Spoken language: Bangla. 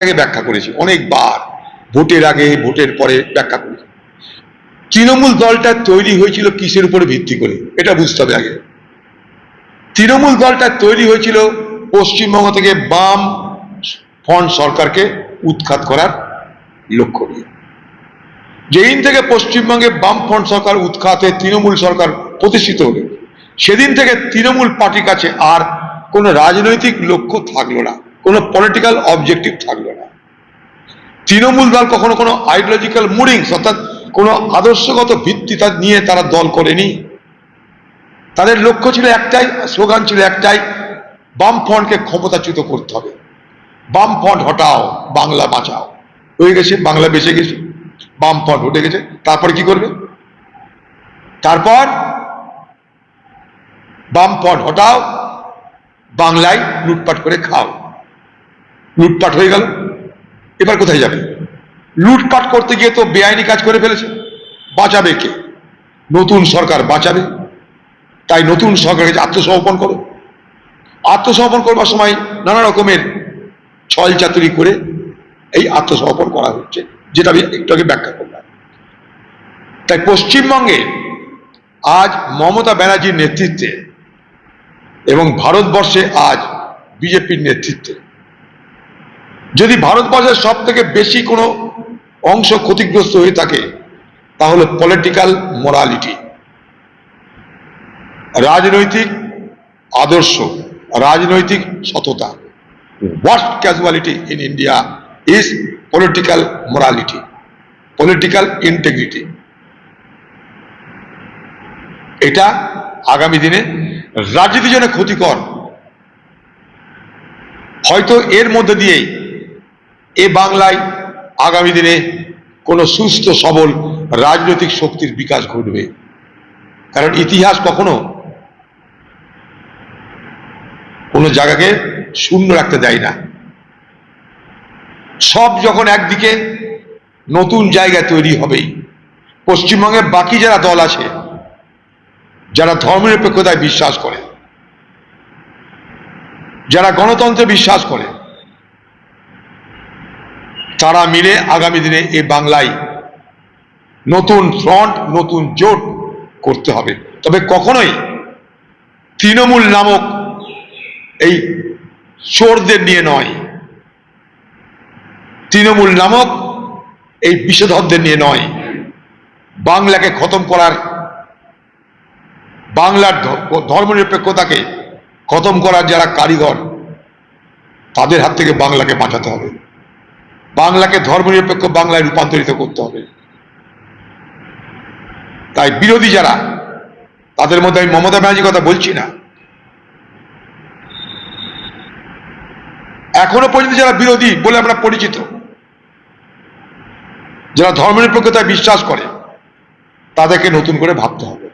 আগে ব্যাখ্যা করেছি অনেকবার, ভোটের আগে ভোটের পরে ব্যাখ্যা করেছি। তৃণমূল দলটা তৈরি হয়েছিল কিসের উপরে ভিত্তি করে এটা বুঝতে হবে আগে। তৃণমূল দলটা তৈরি হয়েছিল পশ্চিমবঙ্গ থেকে বাম ফ্রন্ট সরকারকে উৎখাত করার লক্ষ্য নিয়ে। যেদিন থেকে পশ্চিমবঙ্গে বাম ফ্রন্ট সরকার উৎখাত হয়ে তৃণমূল সরকার প্রতিষ্ঠিত হলো, সেদিন থেকে তৃণমূল পার্টির কাছে আর কোনো রাজনৈতিক লক্ষ্য থাকলো না, কোনো পলিটিক্যাল অবজেক্টিভ থাকলো না। তৃণমূল দল কখনো কোনো আইডিওলজিক্যাল মুডিংস অর্থাৎ কোনো আদর্শগত ভিত্তি নিয়ে তারা দল করেনি। তাদের লক্ষ্য ছিল একটাই, স্লোগান ছিল একটাই, বামফ্রন্টকে ক্ষমতাচ্যুত করতে হবে, বামফ্রন্ট হটাও বাংলা বাঁচাও। হয়ে গেছে, বাংলা বেঁচে গেছে, বামফ্রন্ট উঠে গেছে। তারপর কি করবে? তারপর বামফ্রন্ট হটাও, বাংলায় লুটপাট করে খাও। লুটপাট হয়ে গেল, এবার কোথায় যাবে? লুটপাট করতে গিয়ে তো বেআইনি কাজ করে ফেলেছে, বাঁচাবে কে? নতুন সরকার বাঁচাবে। তাই নতুন সরকারকে আত্মসমর্পণ করো। আত্মসমর্পণ করবার সময় নানা রকমের ছল চাতুরি করে এই আত্মসমর্পণ করা হচ্ছে, যেটা আমি একটু আগে ব্যাখ্যা করলাম। তাই পশ্চিমবঙ্গে আজ মমতা ব্যানার্জির নেতৃত্বে এবং ভারতবর্ষে আজ বিজেপির নেতৃত্বে, যদি ভারতবর্ষের সব থেকে বেশি কোনো অংশ ক্ষতিগ্রস্ত হয়ে থাকে তাহলে পলিটিক্যাল মোরালিটি, রাজনৈতিক আদর্শ, রাজনৈতিক সততা। Worst casualty in India is political morality, political integrity. এটা আগামী দিনে রাজনীতির জন্য ক্ষতিকর। হয়তো এর মধ্যে দিয়েই এ বাংলায় আগামী দিনে কোনো সুস্থ সবল রাজনৈতিক শক্তির বিকাশ ঘটবে। কারণ ইতিহাস কখনো কোনো জায়গাকে শূন্য রাখতে দেয় না। সব যখন একদিকে নতুন জায়গা তৈরি হবেই। পশ্চিমবঙ্গে বাকি যারা দল আছে, যারা ধর্মনিরপেক্ষতায় বিশ্বাস করে, যারা গণতন্ত্রে বিশ্বাস করে, তারা মিলে আগামী দিনে এই বাংলায় নতুন ফ্রন্ট, নতুন জোট করতে হবে। তবে কখনোই তৃণমূল নামক এই চোরদের নিয়ে নয়, তৃণমূল নামক এই বিষধরদের নিয়ে নয়। বাংলাকে খতম করার, বাংলার ধর্মনিরপেক্ষতাকে খতম করার যারা কারিগর, তাদের হাত থেকে বাংলাকে বাঁচাতে হবে। বাংলাকে ধর্মনিরপেক্ষ বাংলায় রূপান্তরিত করতে হবে। তাই বিরোধী যারা, তাদের মধ্যে আমি মমতা ব্যানার্জির কথা বলছি না, এখনো পর্যন্ত যারা বিরোধী বলে আমরা পরিচিত, যারা ধর্মনিরপেক্ষতায় বিশ্বাস করে, তাদেরকে নতুন করে ভাবতে হবে।